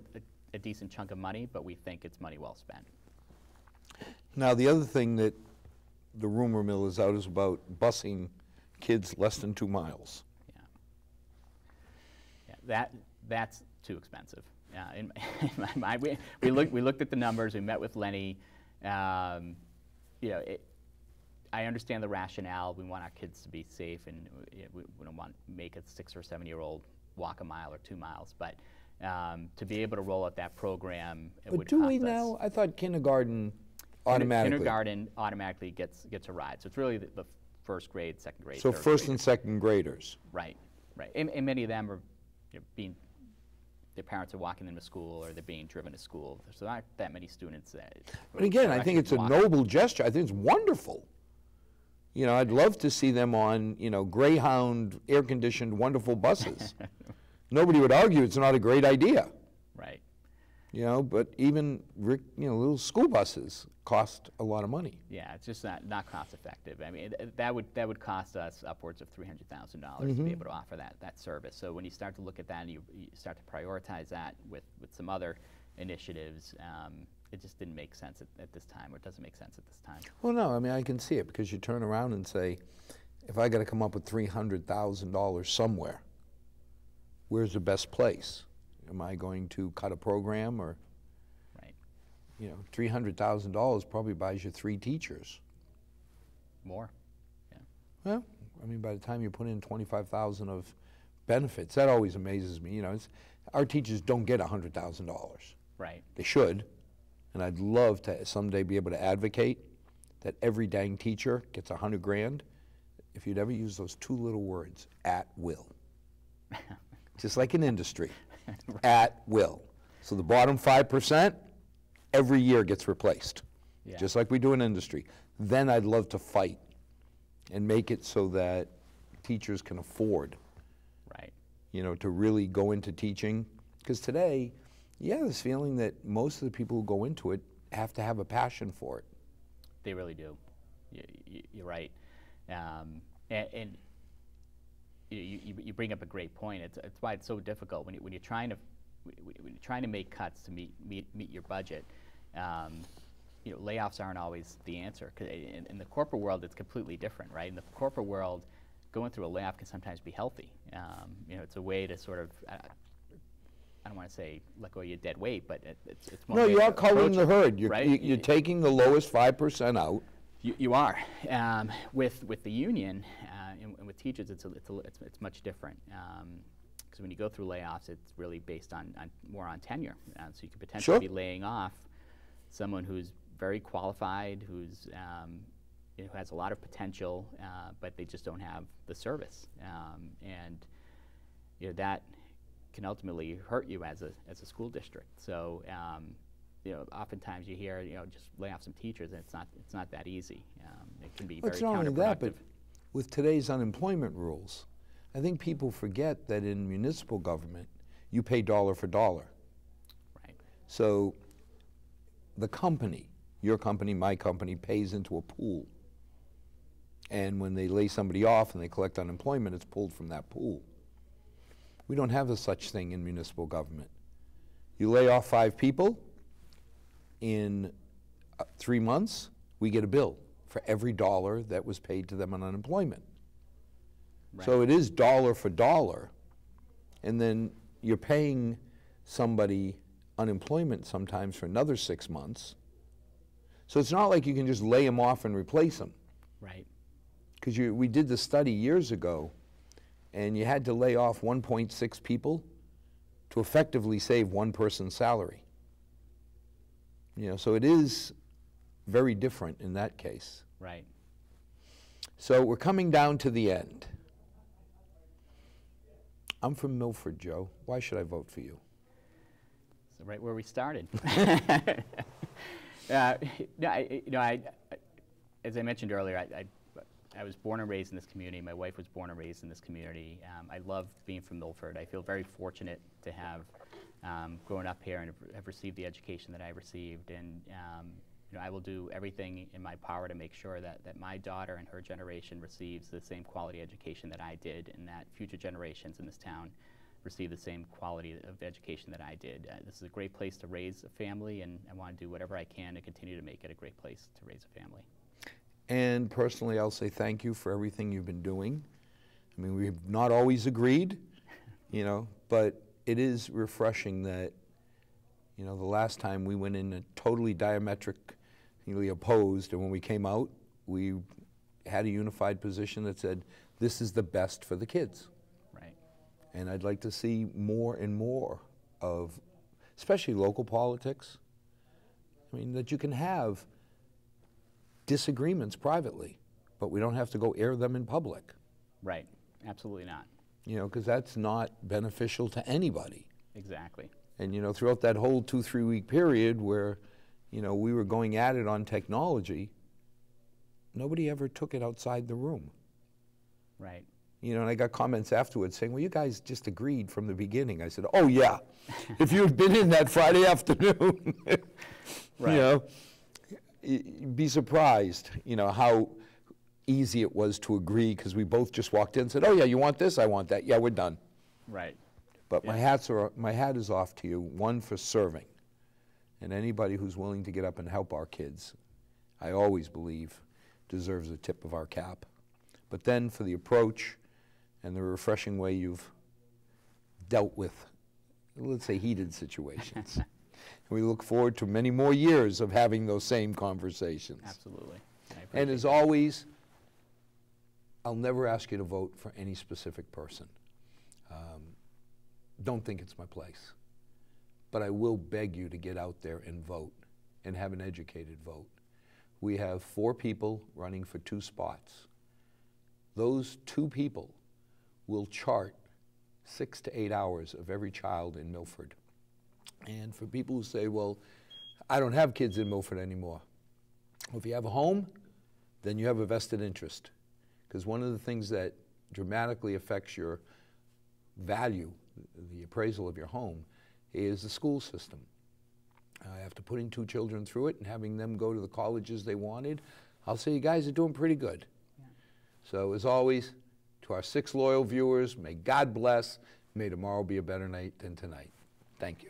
a decent chunk of money, but we think it's money well spent. Now, the other thing that the rumor mill is out is about busing kids less than 2 miles. Yeah. Yeah. That's too expensive. In my mind, we looked at the numbers. We met with Lenny. You know, I understand the rationale. We want our kids to be safe, and we don't want to make a 6 or 7 year old walk a mile or 2 miles. But to be able to roll out that program, it would cost us. But do we now? I thought kindergarten automatically. Kindergarten automatically gets a ride. So it's really the first grade, second grade. So third first graders. and second graders. Right, right. And many of them are, you know, their parents are walking them to school, or they're being driven to school. So there aren't that many students that. But again, I think it's a noble gesture. I think it's wonderful. You know, I'd love to see them on, you know, Greyhound, air-conditioned, wonderful buses. Nobody would argue it's not a great idea. Right. You know, but even, you know, little school buses cost a lot of money. Yeah, it's just not cost effective. I mean, that would cost us upwards of $300,000 to be able to offer that service. So when you start to look at that and you start to prioritize that with some other initiatives, it just didn't make sense at this time, or it doesn't make sense at this time. Well, no, I mean, I can see it, because you turn around and say, if I got to come up with $300,000 somewhere, where's the best place? Am I going to cut a program, or, right? You know, $300,000 probably buys you 3 teachers. More, yeah. Well, I mean, by the time you put in $25,000 of benefits, that always amazes me. You know, our teachers don't get $100,000. Right. They should, and I'd love to someday be able to advocate that every dang teacher gets $100 grand. If you'd ever use those 2 little words, at will. Just like in industry. Right. At will. So the bottom 5% every year gets replaced, just like we do in industry. Then I'd love to fight and make it so that teachers can afford, right, you know, to really go into teaching. Because today, you have this feeling that most of the people who go into it have to have a passion for it. They really do. You're right. And you bring up a great point. It's why it's so difficult when you're trying to make cuts to meet your budget. You know, layoffs aren't always the answer. 'Cause in the corporate world, it's completely different, right? In the corporate world, going through a layoff can sometimes be healthy. You know, it's a way to sort of, I don't want to say let go of your dead weight, but it's one No, way you to are culling the herd. right? You're taking the lowest 5% out. You are. With the union and with teachers, it's much different. Because when you go through layoffs, it's really based on more on tenure. So you could potentially be laying off someone who's very qualified, who's you know, who has a lot of potential, but they just don't have the service, and you know, that can ultimately hurt you as a school district. So you know, oftentimes you hear, you know, just lay off some teachers, and it's not that easy. It can be very counterproductive. It's not only that, but with today's unemployment rules, I think people forget that in municipal government, you pay dollar for dollar. Right. So the company, your company, my company, pays into a pool. And when they lay somebody off and they collect unemployment, it's pulled from that pool. We don't have a such thing in municipal government. You lay off 5 people, in 3 months, we get a bill for every dollar that was paid to them on unemployment. Right. So it is dollar for dollar, and then you're paying somebody unemployment sometimes for another 6 months, So it's not like you can just lay them off and replace them. Right. Because we did the study years ago, and you had to lay off 1.6 people to effectively save one person's salary. You know, so it is very different in that case. Right. So we're coming down to the end. I'm from Milford, Joe. Why should I vote for you? So right where we started. As I mentioned earlier, I was born and raised in this community. My wife was born and raised in this community. I love being from Milford. I feel very fortunate to have grown up here and have received the education that I received. And I will do everything in my power to make sure that my daughter and her generation receives the same quality education that I did, and that future generations in this town receive the same quality of education that I did. This is a great place to raise a family, and I want to do whatever I can to continue to make it a great place to raise a family. And personally, I'll say thank you for everything you've been doing. I mean, we've not always agreed, but it is refreshing that, the last time we went in a totally diametrically opposed, and when we came out, we had a unified position that said, this is the best for the kids. Right. And I'd like to see more and more of, especially local politics. I mean, that you can have disagreements privately, but we don't have to go air them in public. Right. Absolutely not. Because that's not beneficial to anybody. Exactly. And, throughout that whole 2-3 week period where, we were going at it on technology, nobody ever took it outside the room. Right. And I got comments afterwards saying, well, you guys just agreed from the beginning. I said, oh, yeah. If you had been in that Friday afternoon, right. You'd be surprised, how easy it was to agree, because we both just walked in and said, oh, yeah, you want this? I want that. Yeah, we're done. Right. But my hat is off to you, one, for serving. And anybody who's willing to get up and help our kids, I always believe, deserves a tip of our cap. But then for the approach and the refreshing way you've dealt with, let's say, heated situations. We look forward to many more years of having those same conversations. Absolutely. And as always, I'll never ask you to vote for any specific person. Don't think it's my place. But I will beg you to get out there and vote, and have an educated vote. We have 4 people running for 2 spots. Those 2 people will chart 6 to 8 hours of every child in Milford. And for people who say, well, I don't have kids in Milford anymore. Well, if you have a home, then you have a vested interest. Because one of the things that dramatically affects your value, the appraisal of your home, is the school system. After putting 2 children through it and having them go to the colleges they wanted, I'll say you guys are doing pretty good. Yeah. So as always, to our 6 loyal viewers, may God bless. May tomorrow be a better night than tonight. Thank you.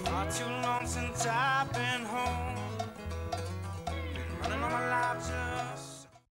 Not too long since I've been